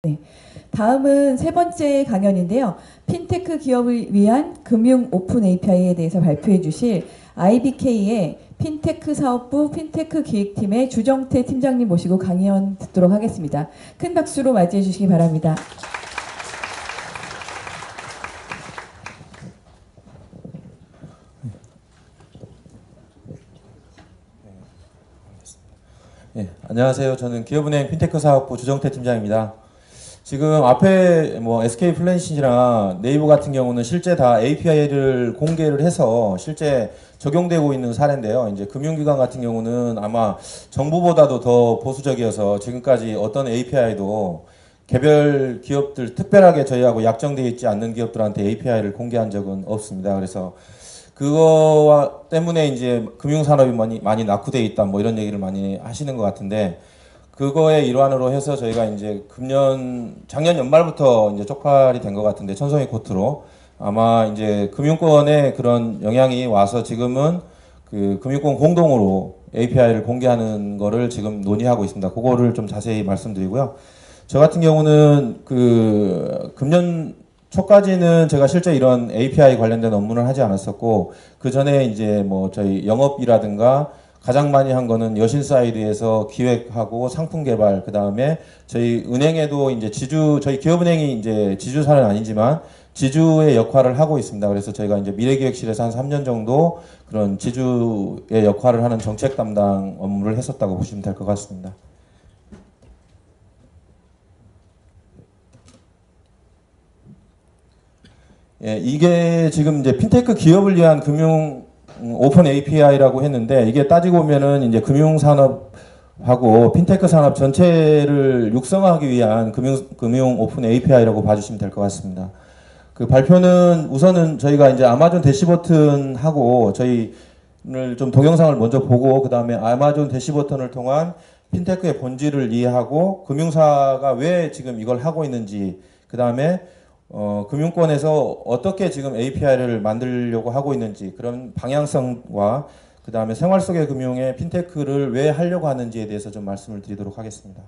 네. 다음은 세 번째 강연인데요. 핀테크 기업을 위한 금융 오픈 API에 대해서 발표해 주실 IBK의 핀테크 사업부 핀테크 기획팀의 주정태 팀장님 모시고 강연 듣도록 하겠습니다. 큰 박수로 맞이해 주시기 바랍니다. 안녕하세요. 저는 기업은행 핀테크 사업부 주정태 팀장입니다. 지금 앞에 SK 플래닛이나 네이버 같은 경우는 실제 다 API를 공개를 해서 실제 적용되고 있는 사례인데요. 이제 금융기관 같은 경우는 아마 정부보다도 더 보수적이어서 지금까지 어떤 API도 개별 기업들, 특별하게 저희하고 약정되어 있지 않는 기업들한테 API를 공개한 적은 없습니다. 그래서 그거 때문에 이제 금융산업이 많이 낙후되어 있다 이런 얘기를 많이 하시는 것 같은데, 그거의 일환으로 해서 저희가 이제 작년 연말부터 이제 쪽팔이 된 것 같은데, 천송이 코트로 아마 이제 금융권에 그런 영향이 와서 지금은 그 금융권 공동으로 API를 공개하는 거를 지금 논의하고 있습니다. 그거를 좀 자세히 말씀드리고요. 저 같은 경우는 그 금년 초까지는 제가 실제 이런 API 관련된 업무를 하지 않았었고, 그 전에 이제 저희 영업이라든가 가장 많이 한 거는 여신 사이드에서 기획하고 상품 개발, 그 다음에 저희 은행에도 이제 저희 기업은행이 이제 지주사는 아니지만 지주의 역할을 하고 있습니다. 그래서 저희가 이제 미래기획실에서 한 3년 정도 그런 지주의 역할을 하는 정책 담당 업무를 했었다고 보시면 될 것 같습니다. 이게 지금 이제 핀테크 기업을 위한 금융 오픈 API라고 했는데, 이게 따지고 보면은 이제 금융산업하고 핀테크 산업 전체를 육성하기 위한 금융 오픈 API라고 봐주시면 될 것 같습니다. 그 발표는 우선은 저희가 이제 아마존 대시버튼하고 저희를 좀 동영상을 먼저 보고, 그 다음에 아마존 대시버튼을 통한 핀테크의 본질을 이해하고 금융사가 왜 지금 이걸 하고 있는지, 그 다음에 금융권에서 어떻게 지금 API를 만들려고 하고 있는지, 그런 방향성과 그 다음에 생활 속의 금융에 핀테크를 왜 하려고 하는지에 대해서 좀 말씀을 드리도록 하겠습니다.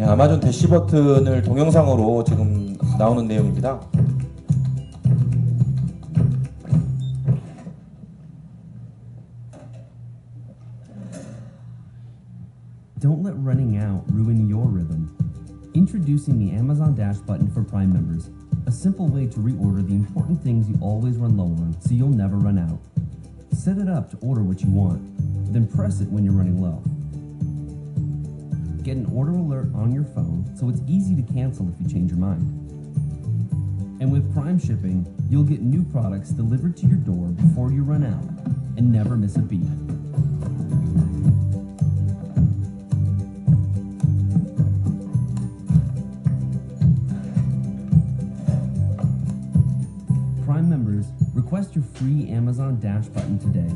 아마존 대시버튼을 동영상으로 지금 나오는 내용입니다. Don't let running out ruin your rhythm. Introducing the Amazon Dash button for Prime members, a simple way to reorder the important things you always run low on so you'll never run out. Set it up to order what you want, then press it when you're running low. Get an order alert on your phone so it's easy to cancel if you change your mind. And with Prime shipping, you'll get new products delivered to your door before you run out and never miss a beat. Prime members, request your free Amazon Dash button today.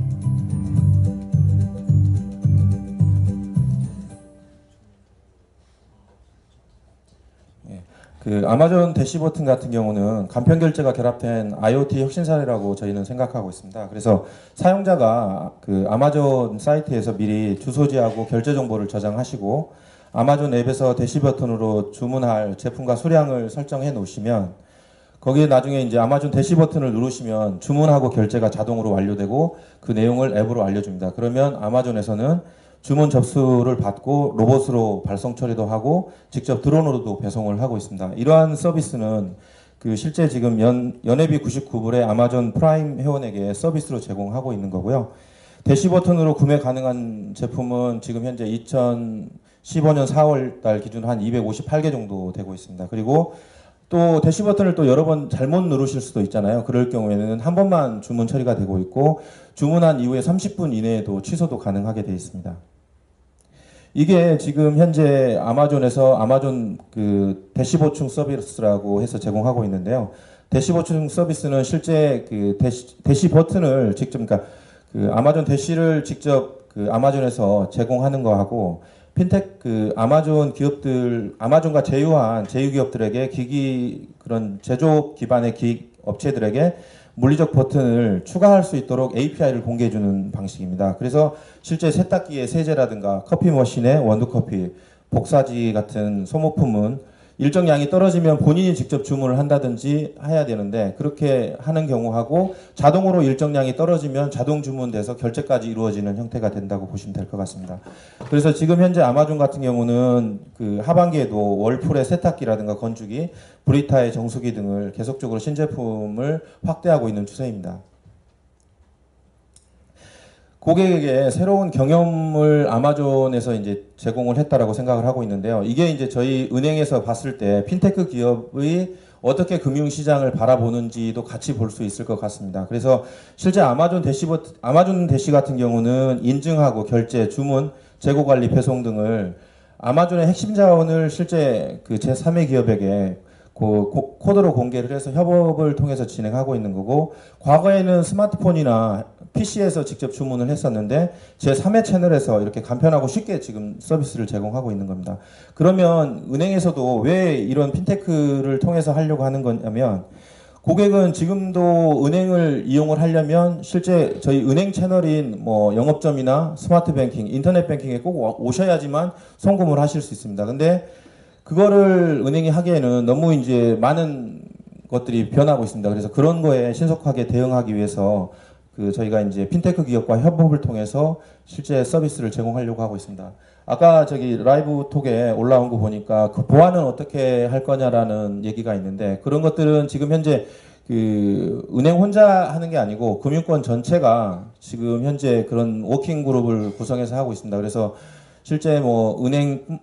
그 아마존 대시버튼 같은 경우는 간편 결제가 결합된 IoT 혁신 사례라고 저희는 생각하고 있습니다. 그래서 사용자가 그 아마존 사이트에서 미리 주소지하고 결제 정보를 저장하시고 아마존 앱에서 대시버튼으로 주문할 제품과 수량을 설정해 놓으시면, 거기에 나중에 이제 아마존 대시버튼을 누르시면 주문하고 결제가 자동으로 완료되고 그 내용을 앱으로 알려줍니다. 그러면 아마존에서는 주문 접수를 받고 로봇으로 발송 처리도 하고 직접 드론으로도 배송을 하고 있습니다. 이러한 서비스는 그 실제 지금 연회비 99불에 아마존 프라임 회원에게 서비스로 제공하고 있는 거고요. 대시 버튼으로 구매 가능한 제품은 지금 현재 2015년 4월 달 기준 한 258개 정도 되고 있습니다. 그리고 또 대시 버튼을 또 여러 번 잘못 누르실 수도 있잖아요. 그럴 경우에는 한 번만 주문 처리가 되고 있고 주문한 이후에 30분 이내에도 취소도 가능하게 되어 있습니다. 이게 지금 현재 아마존에서 아마존 그 대시 보충 서비스라고 해서 제공하고 있는데요. 대시 보충 서비스는 실제 그 대시 버튼을 직접, 그러니까 그 아마존 대시를 직접 그 아마존에서 제공하는 거하고 핀텍 그 아마존 기업들, 아마존과 제휴한 제휴 기업들에게 기기 그런 제조업 기반의 업체들에게 물리적 버튼을 추가할 수 있도록 API를 공개해주는 방식입니다. 그래서 실제 세탁기의 세제라든가 커피 머신의 원두커피, 복사지 같은 소모품은 일정 양이 떨어지면 본인이 직접 주문을 한다든지 해야 되는데 그렇게 하는 경우하고 자동으로 일정 양이 떨어지면 자동 주문돼서 결제까지 이루어지는 형태가 된다고 보시면 될 것 같습니다. 그래서 지금 현재 아마존 같은 경우는 그 하반기에도 월풀의 세탁기라든가 건조기, 브리타의 정수기 등을 계속적으로 신제품을 확대하고 있는 추세입니다. 고객에게 새로운 경험을 아마존에서 이제 제공을 했다라고 생각을 하고 있는데요. 이게 이제 저희 은행에서 봤을 때 핀테크 기업의 어떻게 금융시장을 바라보는지도 같이 볼 수 있을 것 같습니다. 그래서 실제 아마존 대시 같은 경우는 인증하고 결제, 주문, 재고 관리, 배송 등을 아마존의 핵심 자원을 실제 그 제3의 기업에게 코드로 공개를 해서 협업을 통해서 진행하고 있는 거고, 과거에는 스마트폰이나 PC에서 직접 주문을 했었는데 제3의 채널에서 이렇게 간편하고 쉽게 지금 서비스를 제공하고 있는 겁니다. 그러면 은행에서도 왜 이런 핀테크를 통해서 하려고 하는 거냐면, 고객은 지금도 은행을 이용을 하려면 실제 저희 은행 채널인 뭐 영업점이나 스마트 뱅킹, 인터넷 뱅킹에 꼭 오셔야지만 송금을 하실 수 있습니다. 근데 그거를 은행이 하기에는 너무 이제 많은 것들이 변하고 있습니다. 그래서 그런 거에 신속하게 대응하기 위해서 저희가 이제 핀테크 기업과 협업을 통해서 실제 서비스를 제공하려고 하고 있습니다. 아까 저기 라이브 톡에 올라온 거 보니까 그 보안은 어떻게 할 거냐라는 얘기가 있는데, 그런 것들은 지금 현재 그 은행 혼자 하는 게 아니고 금융권 전체가 지금 현재 그런 워킹 그룹을 구성해서 하고 있습니다. 그래서 실제 뭐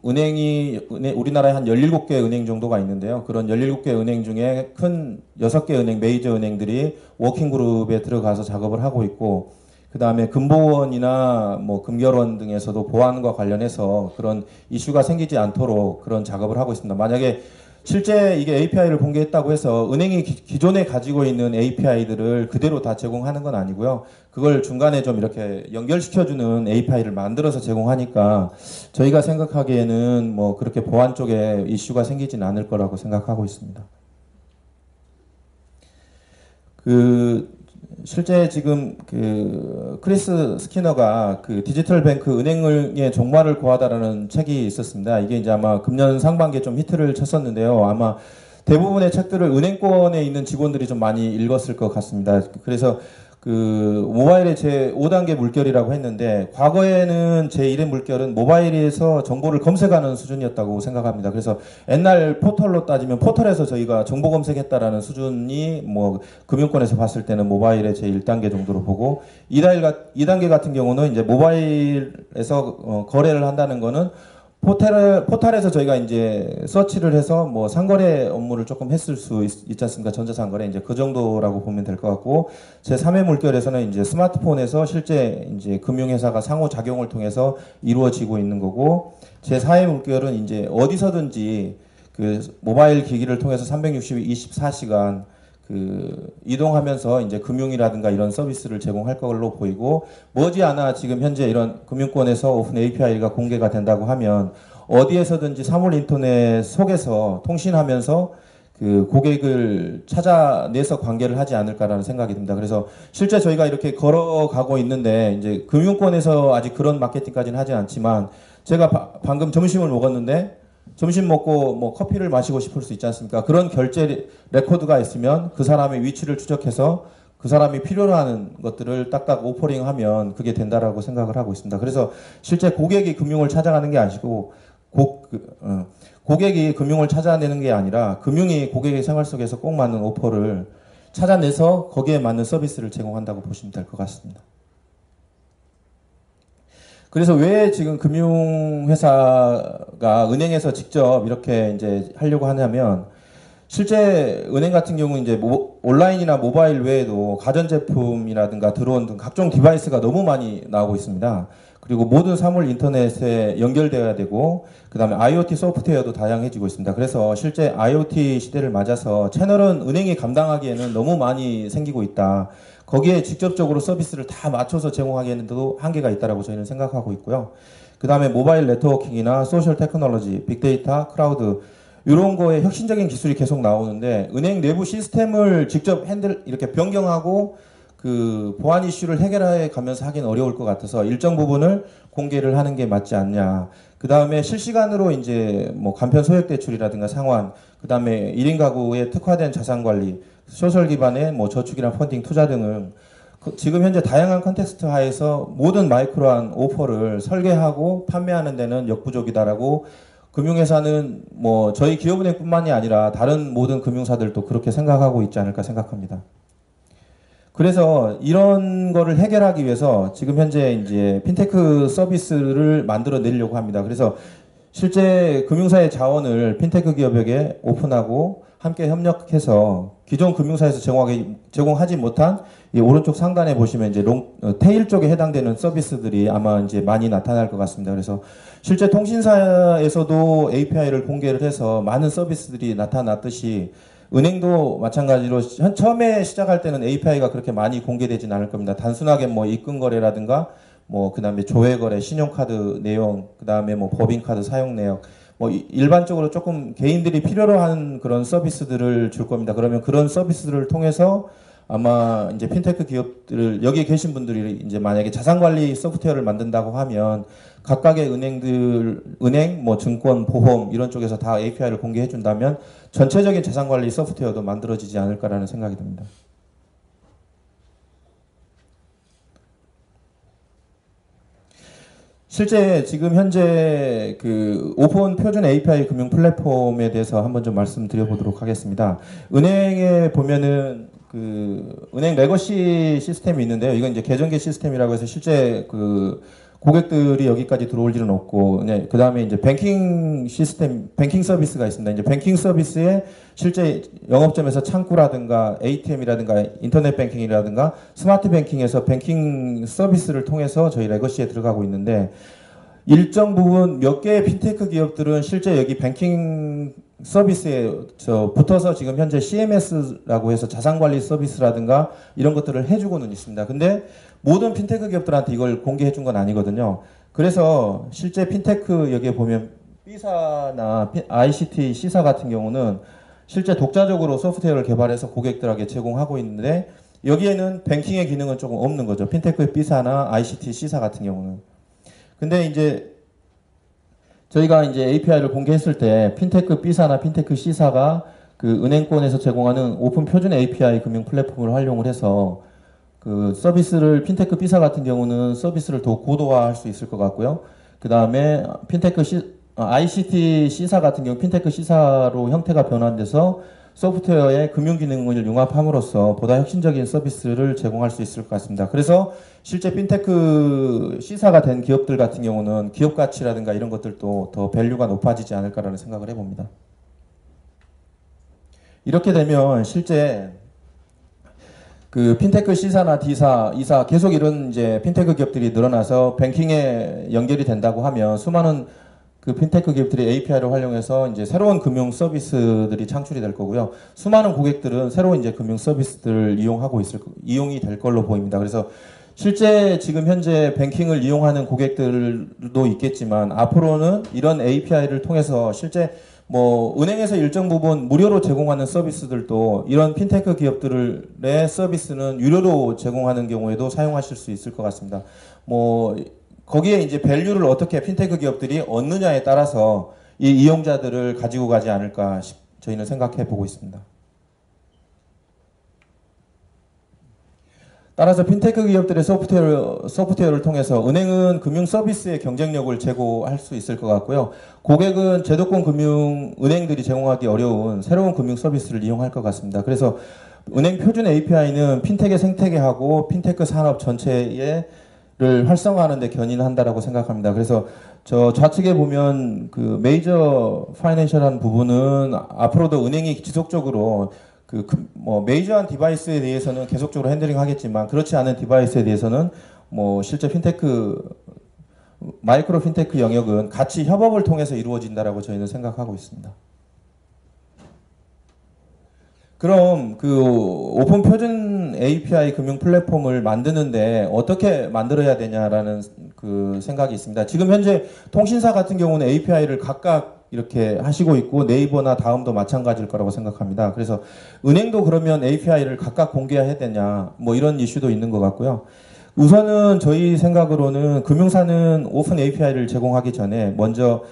은행이 우리나라에 한 17개 은행 정도가 있는데요. 그런 17개 은행 중에 큰 6개 은행, 메이저 은행들이 워킹 그룹에 들어가서 작업을 하고 있고, 그다음에 금보원이나 뭐 금결원 등에서도 보안과 관련해서 그런 이슈가 생기지 않도록 그런 작업을 하고 있습니다. 만약에 실제 이게 API를 공개했다고 해서 은행이 기존에 가지고 있는 API들을 그대로 다 제공하는 건 아니고요. 그걸 중간에 좀 이렇게 연결시켜주는 API를 만들어서 제공하니까 저희가 생각하기에는 뭐 그렇게 보안 쪽에 이슈가 생기진 않을 거라고 생각하고 있습니다. 실제 지금 크리스 스키너가 디지털 뱅크 은행의 종말을 고하다라는 책이 있었습니다. 이게 이제 아마 금년 상반기에 좀 히트를 쳤었는데요. 아마 대부분의 책들을 은행권에 있는 직원들이 좀 많이 읽었을 것 같습니다. 그래서 모바일의 제5단계 물결이라고 했는데, 과거에는 제1의 물결은 모바일에서 정보를 검색하는 수준이었다고 생각합니다. 그래서 옛날 포털로 따지면 포털에서 저희가 정보 검색했다라는 수준이 뭐 금융권에서 봤을 때는 모바일의 제1단계 정도로 보고, 2단계 같은 경우는 이제 모바일에서 거래를 한다는 거는 포털에서 저희가 이제 서치를 해서 뭐 상거래 업무를 조금 했을 수 있지 않습니까? 전자상거래 이제 그 정도라고 보면 될 것 같고, 제3의 물결에서는 이제 스마트폰에서 실제 이제 금융회사가 상호작용을 통해서 이루어지고 있는 거고, 제4의 물결은 이제 어디서든지 모바일 기기를 통해서 364시간 이동하면서 이제 금융이라든가 이런 서비스를 제공할 걸로 보이고, 머지않아 지금 현재 이런 금융권에서 오픈 API가 공개가 된다고 하면 어디에서든지 사물 인터넷 속에서 통신하면서 고객을 찾아내서 관계를 하지 않을까라는 생각이 듭니다. 그래서 실제 저희가 이렇게 걸어가고 있는데, 이제 금융권에서 아직 그런 마케팅까지는 하진 않지만, 제가 방금 점심을 먹었는데 점심 먹고 뭐 커피를 마시고 싶을 수 있지 않습니까? 그런 결제 레코드가 있으면 그 사람의 위치를 추적해서 그 사람이 필요로 하는 것들을 딱딱 오퍼링하면 그게 된다라고 생각을 하고 있습니다. 그래서 실제 고객이 금융을 찾아가는 게 아니고 고객이 금융을 찾아내는 게 아니라 금융이 고객의 생활 속에서 꼭 맞는 오퍼를 찾아내서 거기에 맞는 서비스를 제공한다고 보시면 될 것 같습니다. 그래서 왜 지금 금융회사가 은행에서 직접 이렇게 이제 하려고 하냐면, 실제 은행 같은 경우는 이제 온라인이나 모바일 외에도 가전제품이라든가 드론 등 각종 디바이스가 너무 많이 나오고 있습니다. 그리고 모든 사물 인터넷에 연결되어야 되고, 그 다음에 IoT 소프트웨어도 다양해지고 있습니다. 그래서 실제 IoT 시대를 맞아서 채널은 은행이 감당하기에는 너무 많이 생기고 있다. 거기에 직접적으로 서비스를 다 맞춰서 제공하기에는도 한계가 있다고 저희는 생각하고 있고요. 그 다음에 모바일 네트워킹이나 소셜 테크놀로지, 빅데이터, 크라우드, 이런 거에 혁신적인 기술이 계속 나오는데, 은행 내부 시스템을 직접 이렇게 변경하고 그 보안 이슈를 해결해 가면서 하기는 어려울 것 같아서 일정 부분을 공개를 하는 게 맞지 않냐. 그 다음에 실시간으로 이제 뭐 간편 소액 대출이라든가 상환, 그 다음에 1인 가구의 특화된 자산 관리, 소셜 기반의 뭐 저축이나 펀딩, 투자 등을 지금 현재 다양한 컨텍스트 하에서 모든 마이크로한 오퍼를 설계하고 판매하는 데는 역부족이다라고 금융회사는 뭐 저희 기업은행뿐만이 아니라 다른 모든 금융사들도 그렇게 생각하고 있지 않을까 생각합니다. 그래서 이런 거를 해결하기 위해서 지금 현재 이제 핀테크 서비스를 만들어 내려고 합니다. 그래서 실제 금융사의 자원을 핀테크 기업에게 오픈하고 함께 협력해서 기존 금융사에서 제공하지 못한 이 오른쪽 상단에 보시면 이제 테일 쪽에 해당되는 서비스들이 아마 이제 많이 나타날 것 같습니다. 그래서 실제 통신사에서도 API를 공개를 해서 많은 서비스들이 나타났듯이 은행도 마찬가지로 처음에 시작할 때는 API가 그렇게 많이 공개되진 않을 겁니다. 단순하게 뭐 입금 거래라든가 뭐 그다음에 조회 거래, 신용카드 내용, 그다음에 뭐 법인카드 사용 내역, 뭐 일반적으로 조금 개인들이 필요로 하는 그런 서비스들을 줄 겁니다. 그러면 그런 서비스를 통해서 아마 이제 핀테크 기업들을 여기에 계신 분들이 이제 만약에 자산관리 소프트웨어를 만든다고 하면 각각의 은행, 뭐 증권, 보험 이런 쪽에서 다 API를 공개해 준다면 전체적인 자산관리 소프트웨어도 만들어지지 않을까라는 생각이 듭니다. 실제 지금 현재 그 오픈 표준 API 금융 플랫폼에 대해서 한번 좀 말씀드려보도록 하겠습니다. 은행에 보면은 그 은행 레거시 시스템이 있는데요. 이건 이제 계정계 시스템이라고 해서 실제 그 고객들이 여기까지 들어올 일은 없고, 그 다음에 이제 뱅킹 시스템, 뱅킹 서비스가 있습니다. 이제 뱅킹 서비스에 실제 영업점에서 창구라든가 ATM이라든가 인터넷 뱅킹이라든가 스마트 뱅킹에서 뱅킹 서비스를 통해서 저희 레거시에 들어가고 있는데, 일정 부분 몇 개의 핀테크 기업들은 실제 여기 뱅킹 서비스에 붙어서 지금 현재 CMS라고 해서 자산관리 서비스라든가 이런 것들을 해주고는 있습니다. 근데 모든 핀테크 기업들한테 이걸 공개해 준 건 아니거든요. 그래서 실제 핀테크 여기에 보면 B사나 ICT C사 같은 경우는 실제 독자적으로 소프트웨어를 개발해서 고객들에게 제공하고 있는데, 여기에는 뱅킹의 기능은 조금 없는 거죠. 핀테크의 B사나 ICT C사 같은 경우는. 근데 이제 저희가 이제 API를 공개했을 때 핀테크 B사나 핀테크 C사가 그 은행권에서 제공하는 오픈 표준 API 금융 플랫폼을 활용을 해서 그 서비스를 핀테크 B사 같은 경우는 서비스를 더 고도화할 수 있을 것 같고요. 그 다음에 ICT C사 같은 경우 핀테크 C사로 형태가 변환돼서 소프트웨어의 금융 기능을 융합함으로써 보다 혁신적인 서비스를 제공할 수 있을 것 같습니다. 그래서 실제 핀테크 C사가 된 기업들 같은 경우는 기업 가치라든가 이런 것들도 더 밸류가 높아지지 않을까라는 생각을 해봅니다. 이렇게 되면 실제 그 핀테크 C사나 D사, E사 계속 이런 이제 핀테크 기업들이 늘어나서 뱅킹에 연결이 된다고 하면 수많은 그 핀테크 기업들이 API를 활용해서 이제 새로운 금융 서비스들이 창출이 될 거고요. 수많은 고객들은 새로운 이제 금융 서비스들을 이용이 될 걸로 보입니다. 그래서 실제 지금 현재 뱅킹을 이용하는 고객들도 있겠지만 앞으로는 이런 API를 통해서 실제 뭐 은행에서 일정 부분 무료로 제공하는 서비스들도 이런 핀테크 기업들의 서비스는 유료로 제공하는 경우에도 사용하실 수 있을 것 같습니다. 뭐 거기에 이제 밸류를 어떻게 핀테크 기업들이 얻느냐에 따라서 이 이용자들을 가지고 가지 않을까 저희는 생각해 보고 있습니다. 따라서 핀테크 기업들의 소프트웨어를 통해서 은행은 금융 서비스의 경쟁력을 제고할 수 있을 것 같고요. 고객은 제도권 금융 은행들이 제공하기 어려운 새로운 금융 서비스를 이용할 것 같습니다. 그래서 은행 표준 API는 핀테크의 생태계하고 핀테크 산업 전체에 활성화하는 데 견인한다라고 생각합니다. 그래서 저 좌측에 보면 그 메이저 파이낸셜한 부분은 앞으로도 은행이 지속적으로 뭐 메이저한 디바이스에 대해서는 계속적으로 핸들링 하겠지만 그렇지 않은 디바이스에 대해서는 뭐 실제 마이크로 핀테크 영역은 같이 협업을 통해서 이루어진다라고 저희는 생각하고 있습니다. 그럼 그 오픈 표준 API 금융 플랫폼을 만드는데 어떻게 만들어야 되냐라는 그 생각이 있습니다. 지금 현재 통신사 같은 경우는 API를 각각 이렇게 하시고 있고 네이버나 다음도 마찬가지일 거라고 생각합니다. 그래서 은행도 그러면 API를 각각 공개해야 되냐 뭐 이런 이슈도 있는 것 같고요. 우선은 저희 생각으로는 금융사는 오픈 API를 제공하기 전에 먼저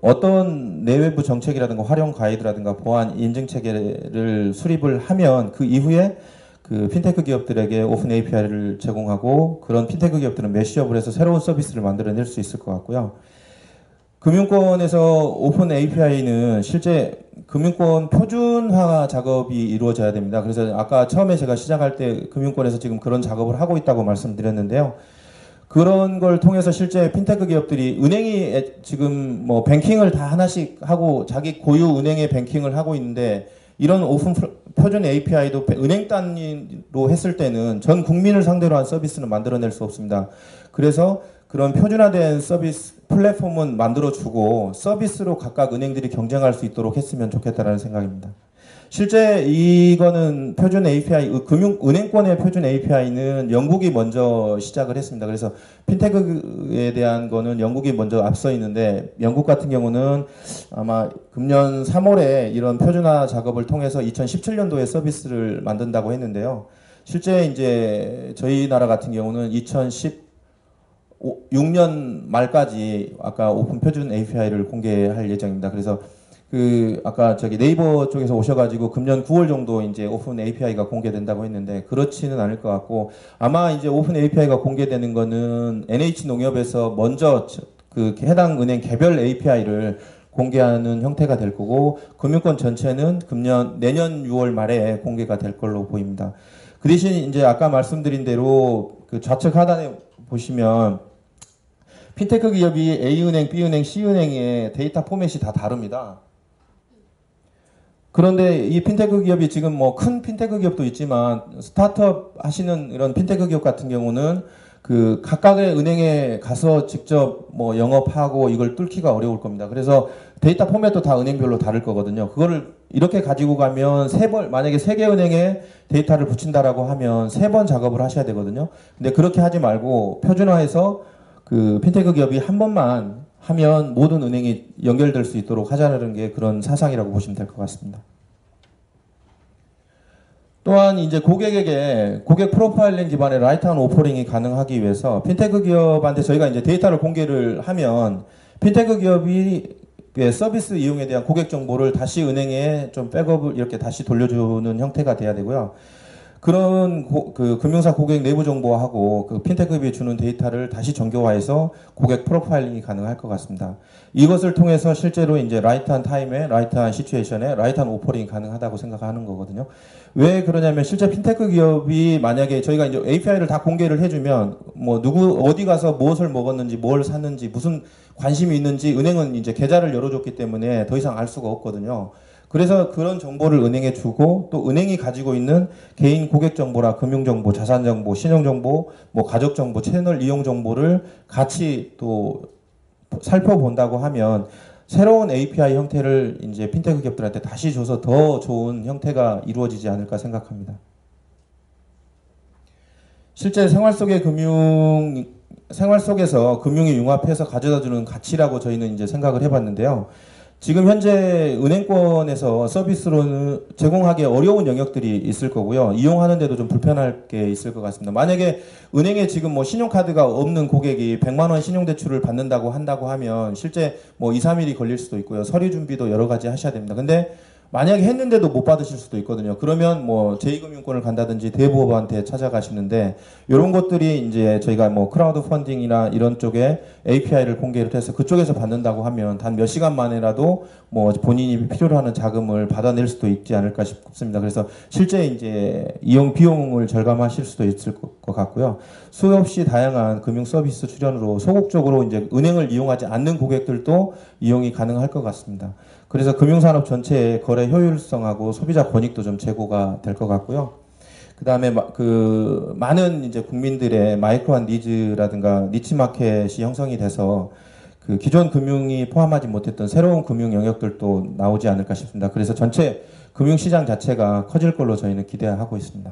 어떤 내외부 정책이라든가 활용 가이드라든가 보안 인증 체계를 수립을 하면 그 이후에 그 핀테크 기업들에게 오픈 API를 제공하고 그런 핀테크 기업들은 매시업을 해서 새로운 서비스를 만들어낼 수 있을 것 같고요. 금융권에서 오픈 API는 실제 금융권 표준화 작업이 이루어져야 됩니다. 그래서 아까 처음에 제가 시작할 때 금융권에서 지금 그런 작업을 하고 있다고 말씀드렸는데요. 그런 걸 통해서 실제 핀테크 기업들이 은행이 지금 뭐 뱅킹을 다 하나씩 하고 자기 고유 은행의 뱅킹을 하고 있는데 이런 오픈 표준 API도 은행 단위로 했을 때는 전 국민을 상대로 한 서비스는 만들어낼 수 없습니다. 그래서 그런 표준화된 서비스 플랫폼은 만들어주고 서비스로 각각 은행들이 경쟁할 수 있도록 했으면 좋겠다라는 생각입니다. 실제 이거는 표준 API, 은행권의 표준 API는 영국이 먼저 시작을 했습니다. 그래서 핀테크에 대한 거는 영국이 먼저 앞서 있는데 영국 같은 경우는 아마 금년 3월에 이런 표준화 작업을 통해서 2017년도에 서비스를 만든다고 했는데요. 실제 이제 저희 나라 같은 경우는 2016년 말까지 아까 오픈 표준 API를 공개할 예정입니다. 그래서 아까 네이버 쪽에서 오셔가지고 금년 9월 정도 이제 오픈 API가 공개된다고 했는데 그렇지는 않을 것 같고 아마 이제 오픈 API가 공개되는 거는 NH농협에서 먼저 해당 은행 개별 API를 공개하는 형태가 될 거고 금융권 전체는 내년 6월 말에 공개가 될 걸로 보입니다. 그 대신 이제 아까 말씀드린 대로 그 좌측 하단에 보시면 핀테크 기업이 A은행, B은행, C은행의 데이터 포맷이 다 다릅니다. 그런데 이 핀테크 기업이 지금 뭐 큰 핀테크 기업도 있지만 스타트업 하시는 이런 핀테크 기업 같은 경우는 각각의 은행에 가서 직접 뭐 영업하고 이걸 뚫기가 어려울 겁니다. 그래서 데이터 포맷도 다 은행별로 다를 거거든요. 그거를 이렇게 가지고 가면 만약에 3개 은행에 데이터를 붙인다라고 하면 3번 작업을 하셔야 되거든요. 근데 그렇게 하지 말고 표준화해서 핀테크 기업이 한 번만 하면 모든 은행이 연결될 수 있도록 하자는 게 그런 사상이라고 보시면 될 것 같습니다. 또한 이제 고객 프로파일링 기반의 라이트한 오퍼링이 가능하기 위해서 핀테크 기업한테 저희가 이제 데이터를 공개를 하면 핀테크 기업이 서비스 이용에 대한 고객 정보를 다시 은행에 좀 백업을 이렇게 다시 돌려주는 형태가 돼야 되고요. 그런 금융사 고객 내부 정보하고 핀테크 기업이 주는 데이터를 다시 정교화해서 고객 프로파일링이 가능할 것 같습니다. 이것을 통해서 실제로 이제 라이트한 타임에, 라이트한 시츄에이션에, 라이트한 오퍼링이 가능하다고 생각하는 거거든요. 왜 그러냐면 실제 핀테크 기업이 만약에 저희가 이제 API를 다 공개를 해주면 뭐 어디 가서 무엇을 먹었는지, 뭘 샀는지, 무슨 관심이 있는지 은행은 이제 계좌를 열어줬기 때문에 더 이상 알 수가 없거든요. 그래서 그런 정보를 은행에 주고 또 은행이 가지고 있는 개인 고객 정보라 금융 정보, 자산 정보, 신용 정보, 뭐 가족 정보, 채널 이용 정보를 같이 또 살펴본다고 하면 새로운 API 형태를 이제 핀테크 기업들한테 다시 줘서 더 좋은 형태가 이루어지지 않을까 생각합니다. 실제 생활 속에서 금융이 융합해서 가져다주는 가치라고 저희는 이제 생각을 해봤는데요. 지금 현재 은행권에서 서비스로는 제공하기 어려운 영역들이 있을 거고요. 이용하는데도 좀 불편할 게 있을 것 같습니다. 만약에 은행에 지금 뭐 신용카드가 없는 고객이 100만 원 신용대출을 받는다고 한다고 하면 실제 뭐 2, 3일이 걸릴 수도 있고요. 서류 준비도 여러 가지 하셔야 됩니다. 근데 만약에 했는데도 못 받으실 수도 있거든요. 그러면 뭐 제2금융권을 간다든지 대부업한테 찾아가시는데 이런 것들이 이제 저희가 뭐 크라우드 펀딩이나 이런 쪽에 API를 공개를 해서 그쪽에서 받는다고 하면 단 몇 시간 만에라도 뭐 본인이 필요로 하는 자금을 받아낼 수도 있지 않을까 싶습니다. 그래서 실제 이제 이용 비용을 절감하실 수도 있을 것 같고요. 수요 없이 다양한 금융 서비스 출연으로 소극적으로 이제 은행을 이용하지 않는 고객들도 이용이 가능할 것 같습니다. 그래서 금융산업 전체의 거래 효율성하고 소비자 권익도 좀 제고가 될 것 같고요. 그 다음에 그 많은 이제 국민들의 마이크로한 니즈라든가 니치 마켓이 형성이 돼서 그 기존 금융이 포함하지 못했던 새로운 금융 영역들도 나오지 않을까 싶습니다. 그래서 전체 금융시장 자체가 커질 걸로 저희는 기대하고 있습니다.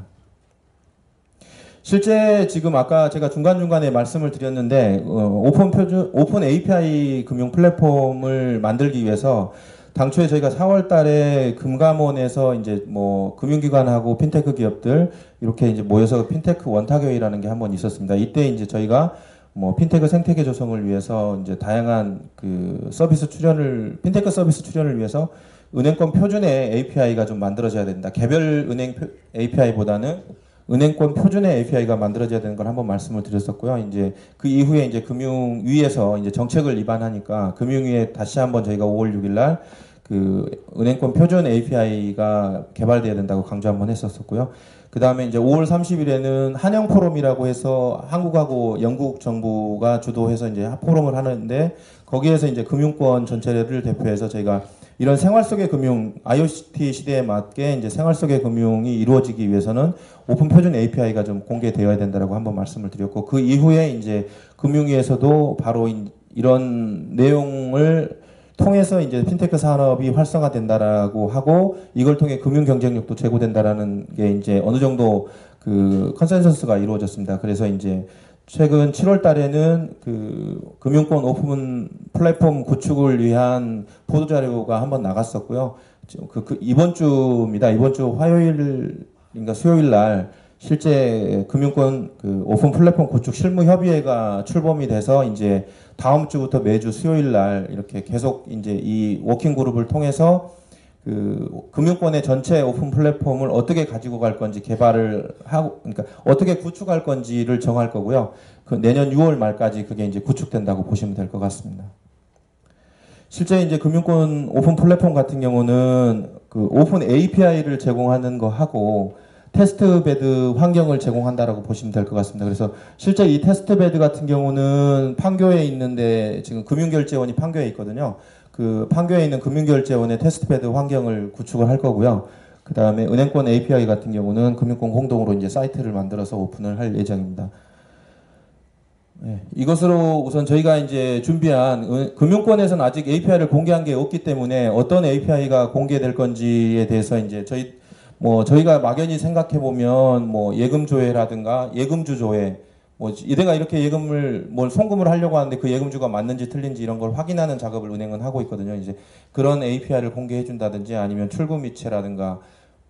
실제 지금 아까 제가 중간중간에 말씀을 드렸는데 오픈 API 금융 플랫폼을 만들기 위해서 당초에 저희가 4월 달에 금감원에서 이제 뭐 금융기관하고 핀테크 기업들 이렇게 이제 모여서 핀테크 원탁회의라는 게 한번 있었습니다. 이때 이제 저희가 뭐 핀테크 생태계 조성을 위해서 이제 다양한 그 서비스 출연을 핀테크 서비스 출연을 위해서 은행권 표준의 API가 좀 만들어져야 된다. 개별 은행 API보다는 은행권 표준의 API가 만들어져야 되는 걸 한번 말씀을 드렸었고요. 이제 그 이후에 이제 금융위에서 이제 정책을 위반하니까 금융위에 다시 한번 저희가 5월 6일 날 그 은행권 표준 API가 개발돼야 된다고 강조 한번 했었었고요. 그 다음에 이제 5월 30일에는 한영 포럼이라고 해서 한국하고 영국 정부가 주도해서 이제 포럼을 하는데 거기에서 이제 금융권 전체를 대표해서 저희가 이런 생활 속의 금융, IoT 시대에 맞게 이제 생활 속의 금융이 이루어지기 위해서는 오픈 표준 API가 좀 공개되어야 된다라고 한번 말씀을 드렸고 그 이후에 이제 금융위에서도 바로 이런 내용을 통해서 이제 핀테크 산업이 활성화된다라고 하고 이걸 통해 금융 경쟁력도 제고된다라는 게 이제 어느 정도 그 컨센서스가 이루어졌습니다. 그래서 이제 최근 7월 달에는 그 금융권 오픈 플랫폼 구축을 위한 보도 자료가 한번 나갔었고요. 이번 주입니다. 이번 주 화요일인가 수요일 날 실제 금융권 그 오픈 플랫폼 구축 실무 협의회가 출범이 돼서 이제 다음 주부터 매주 수요일 날 이렇게 계속 이제 이 워킹 그룹을 통해서 그 금융권의 전체 오픈 플랫폼을 어떻게 가지고 갈 건지 개발을 하고 그러니까 어떻게 구축할 건지를 정할 거고요. 그 내년 6월 말까지 그게 이제 구축된다고 보시면 될 것 같습니다. 실제 이제 금융권 오픈 플랫폼 같은 경우는 그 오픈 API를 제공하는 거 하고 테스트베드 환경을 제공한다라고 보시면 될 것 같습니다. 그래서 실제 이 테스트베드 같은 경우는 판교에 있는데 지금 금융결제원이 판교에 있거든요. 그 판교에 있는 금융결제원의 테스트베드 환경을 구축을 할 거고요. 그 다음에 은행권 API 같은 경우는 금융권 공동으로 이제 사이트를 만들어서 오픈을 할 예정입니다. 네, 이것으로 우선 저희가 이제 준비한 금융권에서는 아직 API를 공개한 게 없기 때문에 어떤 API가 공개될 건지에 대해서 이제 저희가 막연히 생각해 보면 뭐 예금 조회라든가 예금주 조회 뭐 내가 이렇게 예금을 송금을 하려고 하는데 그 예금주가 맞는지 틀린지 이런 걸 확인하는 작업을 은행은 하고 있거든요. 이제 그런 API를 공개해 준다든지 아니면 출금 이체라든가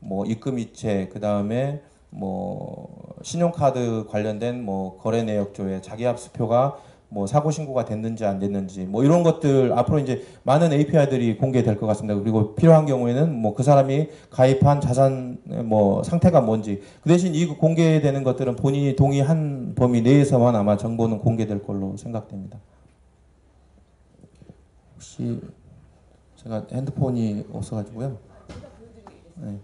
뭐 입금 이체 그다음에 뭐 신용카드 관련된 뭐 거래 내역 조회 자기 압수표가 뭐 사고 신고가 됐는지 안 됐는지 뭐 이런 것들 앞으로 이제 많은 API들이 공개될 것 같습니다. 그리고 필요한 경우에는 뭐 그 사람이 가입한 자산 뭐 상태가 뭔지 그 대신 이 공개되는 것들은 본인이 동의한 범위 내에서만 아마 정보는 공개될 걸로 생각됩니다. 혹시 제가 핸드폰이 없어가지고요. 네.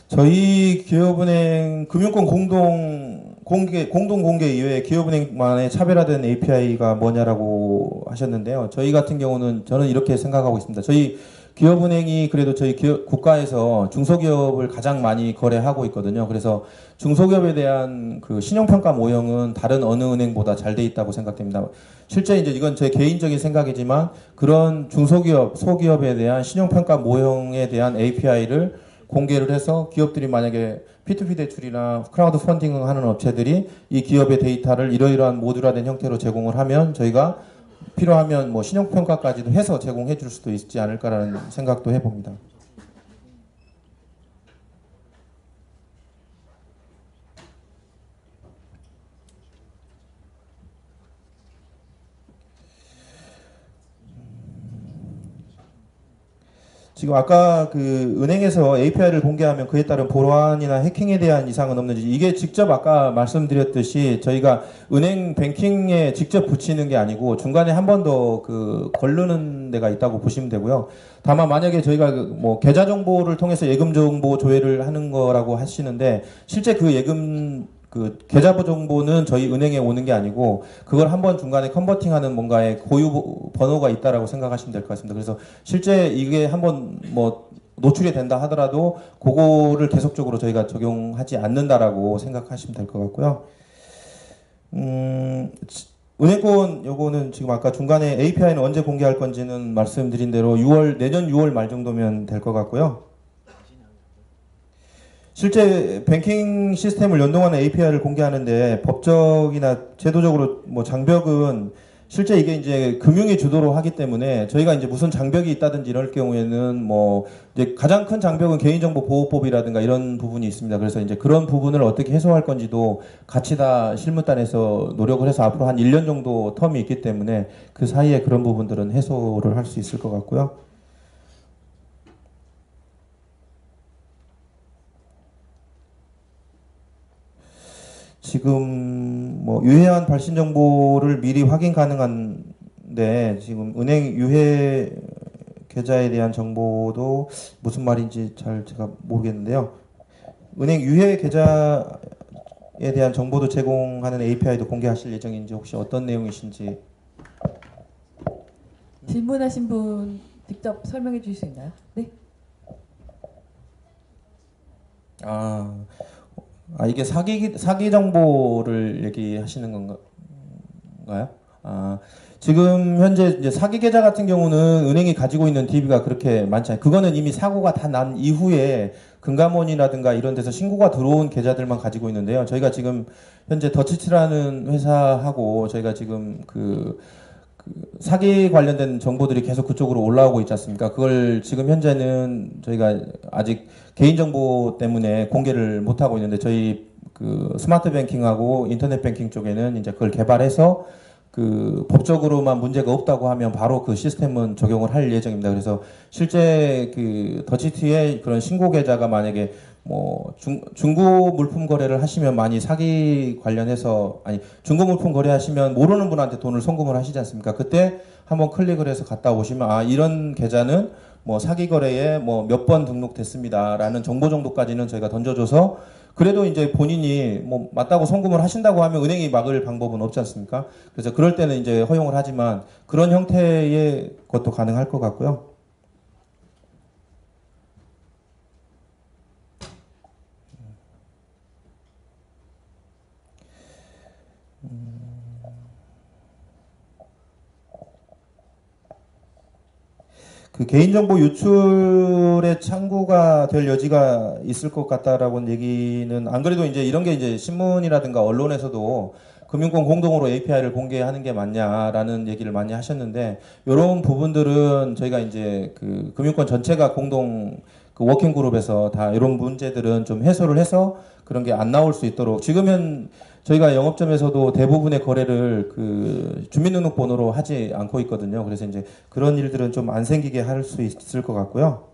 저희 기업은행 금융권 공동 공개 이외에 기업은행만의 차별화된 API가 뭐냐라고 하셨는데요. 저희 같은 경우는 저는 이렇게 생각하고 있습니다. 저희 기업은행이 그래도 저희 국가에서 중소기업을 가장 많이 거래하고 있거든요. 그래서 중소기업에 대한 그 신용평가 모형은 다른 어느 은행보다 잘 돼 있다고 생각됩니다. 실제 이제 이건 제 개인적인 생각이지만 그런 중소기업, 소기업에 대한 신용평가 모형에 대한 API를 공개를 해서 기업들이 만약에 P2P 대출이나 크라우드 펀딩 하는 업체들이 이 기업의 데이터를 이러이러한 모듈화된 형태로 제공을 하면 저희가 필요하면 뭐 신용평가까지도 해서 제공해 줄 수도 있지 않을까라는 생각도 해봅니다. 지금 아까 그 은행에서 API를 공개하면 그에 따른 보안이나 해킹에 대한 이상은 없는지 이게 직접 아까 말씀드렸듯이 저희가 은행 뱅킹에 직접 붙이는 게 아니고 중간에 한 번 더 그 걸르는 데가 있다고 보시면 되고요. 다만 만약에 저희가 그뭐 계좌 정보를 통해서 예금 정보 조회를 하는 거라고 하시는데 실제 그 예금 그 계좌 정보는 저희 은행에 오는 게 아니고 그걸 한번 중간에 컨버팅하는 뭔가의 고유 번호가 있다라고 생각하시면 될 것 같습니다. 그래서 실제 이게 한번 뭐 노출이 된다 하더라도 그거를 계속적으로 저희가 적용하지 않는다라고 생각하시면 될 것 같고요. 은행권 요거는 지금 아까 중간에 API는 언제 공개할 건지는 말씀드린 대로 내년 6월 말 정도면 될 것 같고요. 실제 뱅킹 시스템을 연동하는 API를 공개하는데 법적이나 제도적으로 뭐 장벽은 실제 이게 이제 금융이 주도로 하기 때문에 저희가 이제 무슨 장벽이 있다든지 이럴 경우에는 뭐 이제 가장 큰 장벽은 개인정보 보호법이라든가 이런 부분이 있습니다. 그래서 이제 그런 부분을 어떻게 해소할 건지도 같이 다 실무단에서 노력을 해서 앞으로 한 1년 정도 텀이 있기 때문에 그 사이에 그런 부분들은 해소를 할 수 있을 것 같고요. 지금 뭐 유해한 발신 정보를 미리 확인 가능한데 지금 은행 유해 계좌에 대한 정보도 무슨 말인지 잘 제가 모르겠는데요. 은행 유해 계좌에 대한 정보도 제공하는 API도 공개하실 예정인지 혹시 어떤 내용이신지. 질문하신 분 직접 설명해 주실 수 있나요? 네. 이게 사기 정보를 얘기하시는 건가요? 지금 현재 이제 사기 계좌 같은 경우는 은행이 가지고 있는 DB가 그렇게 많지 않아요. 그거는 이미 사고가 다 난 이후에 금감원이라든가 이런 데서 신고가 들어온 계좌들만 가지고 있는데요. 저희가 지금 현재 더치티라는 회사하고 저희가 지금 그 사기 관련된 정보들이 계속 그쪽으로 올라오고 있지 않습니까? 그걸 지금 현재는 저희가 아직 개인정보 때문에 공개를 못하고 있는데 저희 그 스마트 뱅킹하고 인터넷 뱅킹 쪽에는 이제 그걸 개발해서 그 법적으로만 문제가 없다고 하면 바로 그 시스템은 적용을 할 예정입니다. 그래서 실제 그 더치티의 그런 신고 계좌가 만약에 뭐 중고 물품 거래를 하시면 많이 사기 관련해서 중고 물품 거래하시면 모르는 분한테 돈을 송금을 하시지 않습니까? 그때 한번 클릭을 해서 갔다 오시면 이런 계좌는 뭐 사기 거래에 뭐 몇 번 등록됐습니다라는 정보 정도까지는 저희가 던져줘서 그래도 이제 본인이 뭐 맞다고 송금을 하신다고 하면 은행이 막을 방법은 없지 않습니까? 그래서 그럴 때는 이제 허용을 하지만 그런 형태의 것도 가능할 것 같고요. 그 개인정보 유출의 창구가 될 여지가 있을 것 같다라고는 얘기는 안 그래도 이제 이런 게 이제 신문이라든가 언론에서도 금융권 공동으로 API를 공개하는 게 맞냐라는 얘기를 많이 하셨는데 이런 부분들은 저희가 이제 그 금융권 전체가 공동 그 워킹 그룹에서 다 이런 문제들은 좀 해소를 해서 그런 게 안 나올 수 있도록 지금은 저희가 영업점에서도 대부분의 거래를 그 주민등록번호로 하지 않고 있거든요. 그래서 이제 그런 일들은 좀 안 생기게 할 수 있을 것 같고요.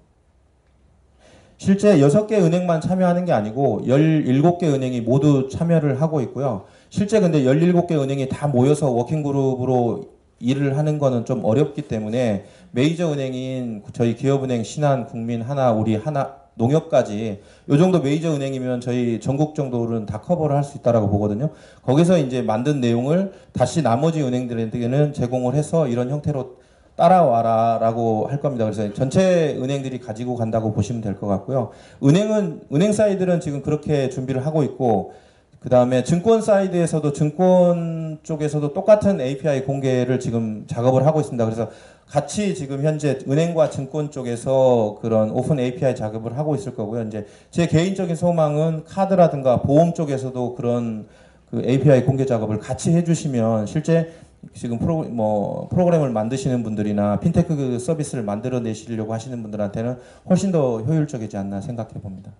실제 6개 은행만 참여하는 게 아니고 17개 은행이 모두 참여를 하고 있고요. 실제 근데 17개 은행이 다 모여서 워킹그룹으로 일을 하는 거는 좀 어렵기 때문에 메이저 은행인 저희 기업은행, 신한, 국민, 하나, 우리, 하나, 농협까지 요 정도 메이저 은행이면 저희 전국 정도는 다 커버를 할 수 있다라고 보거든요. 거기서 이제 만든 내용을 다시 나머지 은행들에게는 제공을 해서 이런 형태로 따라와라라고 할 겁니다. 그래서 전체 은행들이 가지고 간다고 보시면 될 것 같고요. 은행 사이들은 지금 그렇게 준비를 하고 있고 그 다음에 증권 사이드에서도 증권 쪽에서도 똑같은 API 공개를 지금 작업을 하고 있습니다. 그래서 같이 지금 현재 은행과 증권 쪽에서 그런 오픈 API 작업을 하고 있을 거고요. 이제 제 개인적인 소망은 카드라든가 보험 쪽에서도 그런 그 API 공개 작업을 같이 해주시면 실제 지금 프로그램을 만드시는 분들이나 핀테크 서비스를 만들어 내시려고 하시는 분들한테는 훨씬 더 효율적이지 않나 생각해 봅니다.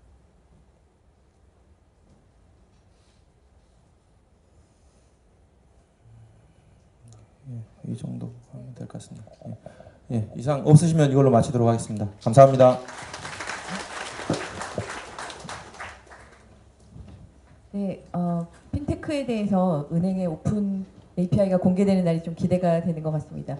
이 정도 하면 될 것 같습니다. 예, 이상 없으시면 이걸로 마치도록 하겠습니다. 감사합니다. 네, 핀테크에 대해서 은행의 오픈 API가 공개되는 날이 좀 기대가 되는 것 같습니다.